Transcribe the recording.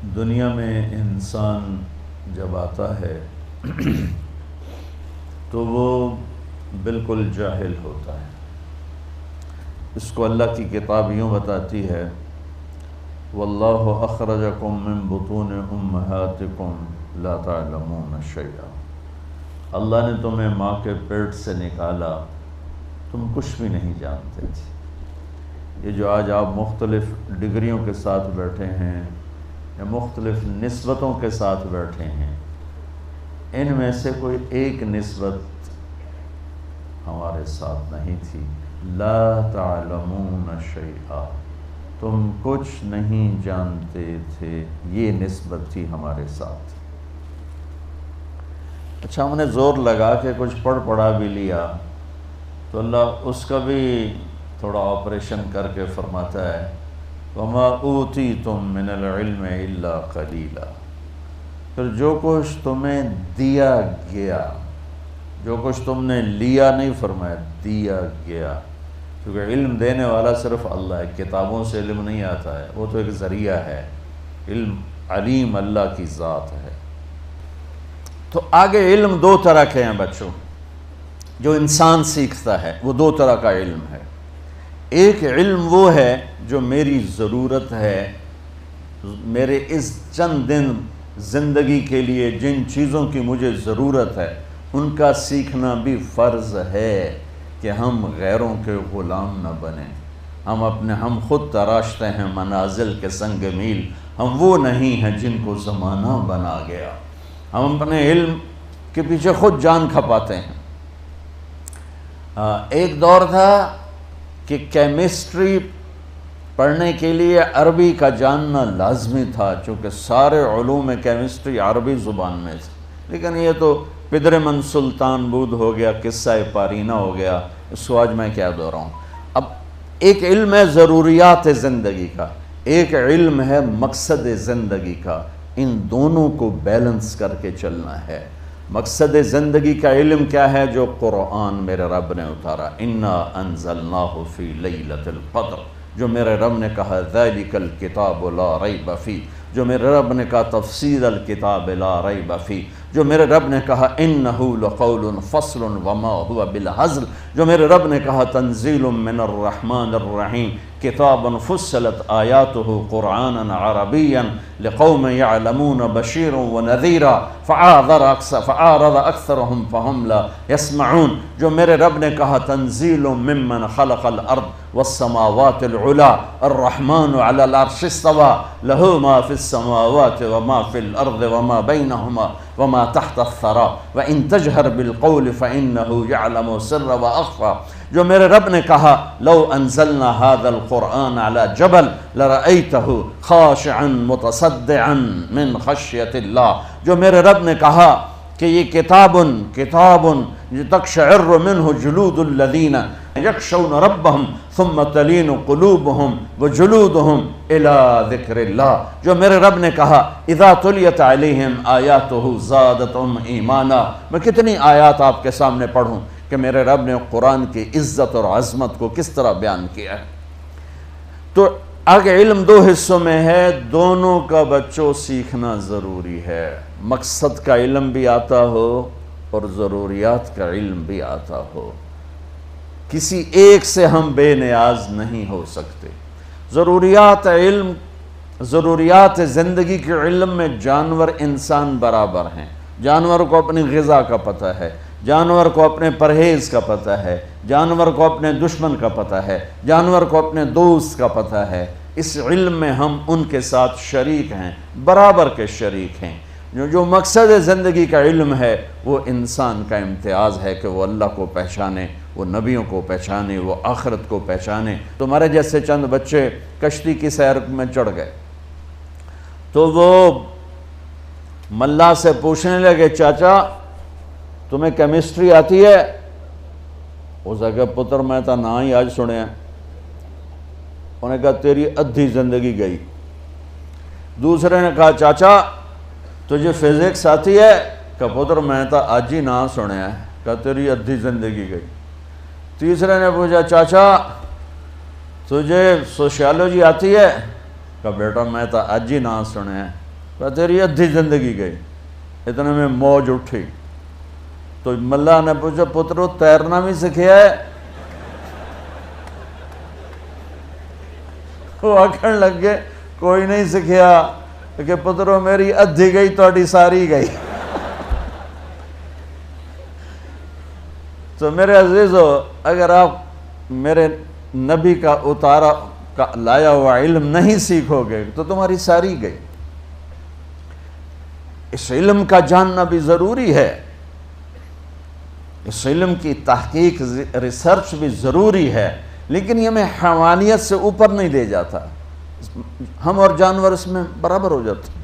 دنیا میں انسان جب آتا ہے تو وہ بالکل جاہل ہوتا ہے۔ اس کو اللہ کی کتاب یوں بتاتی ہے، واللہ اخرجکم من بطون امہاتکم لا تعلمون شیئا۔ اللہ نے تمہیں ماں کے پیٹ سے نکالا، تم کچھ بھی نہیں جانتے تھے۔ یہ جو آج آپ مختلف ڈگریوں کے ساتھ بیٹھے ہیں یا مختلف نسبتوں کے ساتھ بیٹھے ہیں، ان میں سے کوئی ایک نسبت ہمارے ساتھ نہیں تھی۔ لا تعلمون شیئا، تم کچھ نہیں جانتے تھے، یہ نسبت تھی ہمارے ساتھ۔ اچھا، ہم نے زور لگا کے کچھ پڑھا بھی لیا تو اللہ اس کا بھی تھوڑا آپریشن کر کے فرماتا ہے، وَمَا أُوتِيتُم مِّنَ الْعِلْمِ إِلَّا قَلِيلًا۔ پھر جو کچھ تمہیں دیا گیا، جو کچھ تم نے لیا نہیں فرمایا، دیا گیا، کیونکہ علم دینے والا صرف اللہ ہے، کتابوں سے علم نہیں آتا ہے، وہ تو ایک ذریعہ ہے۔ علم علیم اللہ کی ذات ہے۔ تو آگے علم دو طرح کے ہیں بچوں، جو انسان سیکھتا ہے وہ دو طرح کا علم ہے۔ ایک علم وہ ہے جو میری ضرورت ہے، میرے اس چند دن زندگی کے لیے جن چیزوں کی مجھے ضرورت ہے ان کا سیکھنا بھی فرض ہے کہ ہم غیروں کے غلام نہ بنیں۔ ہم خود تراشتے ہیں منازل کے سنگ میل، ہم وہ نہیں ہیں جن کو زمانہ بنا گیا۔ ہم اپنے علم کے پیچھے خود جان کھپاتے ہیں۔ ایک دور تھا کہ کیمسٹری پڑھنے کے لیے عربی کا جاننا لازمی تھا، چونکہ سارے علوم کیمسٹری عربی زبان میں تھے، لیکن یہ تو پدر من سلطان بود ہو گیا، قصہ پارینہ ہو گیا، اس کو آج میں کیا دہراؤں۔ اب ایک علم ہے ضروریات زندگی کا، ایک علم ہے مقصد زندگی کا، ان دونوں کو بیلنس کر کے چلنا ہے۔ مقصد زندگی کا علم کیا ہے؟ جو قرآن میرے رب نے اتارا، انا انزلناہ فی لیلۃ القدر، جو میرے رب نے کہا ذالک الکتاب لا ریب فیہ، جو میرے رب نے کہا تفسیر الکتاب لا ریب فیہ، جو میرے رب نے کہا انہ لقول فصل وما هو بالہزل، جو میرے رب نے کہا تنزیل من الرحمن الرحیم، کتاب فصلت آیاتہ قرآنا عربیا لقوم یعلمون بشیرا ونذیرا فأعرض اکثرهم فهم لا یسمعون، جو میرے رب نے کہا تنزیل ممن خلق الارض والسماوات العلا الرحمن على العرش استوى له ما في السماوات وما في الارض وما بينهما وما تحت الثرى وان تجهر بالقول فانه يعلم السر واخفى، جو میرے رب نے کہا لو انزلنا هذا القرآن على جبل لرأيته خاشعا متصدعا من خشیة اللہ، جو میرے رب نے کہا کہ یہ کتاب تقشعر منه جلود الذین یخشون ربهم ثم تلین قلوبهم وجلودهم الى ذکر اللہ، جو میرے رب نے کہا اذا تلیت علیہم آیاتہ زادتہم ایمانا۔ میں کتنی آیات آپ کے سامنے پڑھوں کہ میرے رب نے قرآن کی عزت اور عظمت کو کس طرح بیان کیا ہے۔ تو آگے علم دو حصوں میں ہے، دونوں کا بچوں سیکھنا ضروری ہے۔ مقصد کا علم بھی آتا ہو اور ضروریات کا علم بھی آتا ہو، کسی ایک سے ہم بے نیاز نہیں ہو سکتے۔ ضروریات زندگی کے علم میں جانور انسان برابر ہیں۔ جانور کو اپنی غذا کا پتہ ہے، جانور کو اپنے پرہیز کا پتہ ہے، جانور کو اپنے دشمن کا پتہ ہے، جانور کو اپنے دوست کا پتہ ہے۔ اس علم میں ہم ان کے ساتھ شریک ہیں، برابر کے شریک ہیں۔ جو مقصد زندگی کا علم ہے وہ انسان کا امتیاز ہے کہ وہ اللہ کو پہچانے، وہ نبیوں کو پہچانے، وہ آخرت کو پہچانے۔ تمہارے جیسے چند بچے کشتی کی سیر میں چڑھ گئے تو وہ ملا سے پوچھنے لگے، چاچا تمہیں کیمسٹری آتی ہے؟ اس نے کہا پتر میں تو نہ ہی آج سنیا۔ انہوں نے کہا تیری ادھی زندگی گئی۔ دوسرے نے کہا چاچا تجھے فزکس آتی ہے؟ کہا پتر میں تو آج ہی نہ سنیا۔ کہا تیری ادھی زندگی گئی۔ تیسرے نے پوچھا چاچا تجھے سوشیالوجی آتی ہے؟ کہا بیٹا میں تو آج ہی نہ سنے ہیں۔ تیری ادھی زندگی گئی، اتنے میں موج اٹھی۔ تو ملا نے پوچھا پترو تیرنا بھی سکھیا ہے؟ وہ آکھن لگ گئے کوئی نہیں سکھیا، کہ پترو میری ادھی گئی تہاڈی ساری گئی۔ تو میرے عزیزو، اگر آپ میرے نبی کا اتارا کا لایا ہوا علم نہیں سیکھو گے تو تمہاری ساری گئی۔ اس علم کا جاننا بھی ضروری ہے، اس علم کی تحقیق ریسرچ بھی ضروری ہے، لیکن یہ میں حیوانیت سے اوپر نہیں لے جاتا، ہم اور جانور اس میں برابر ہو جاتے۔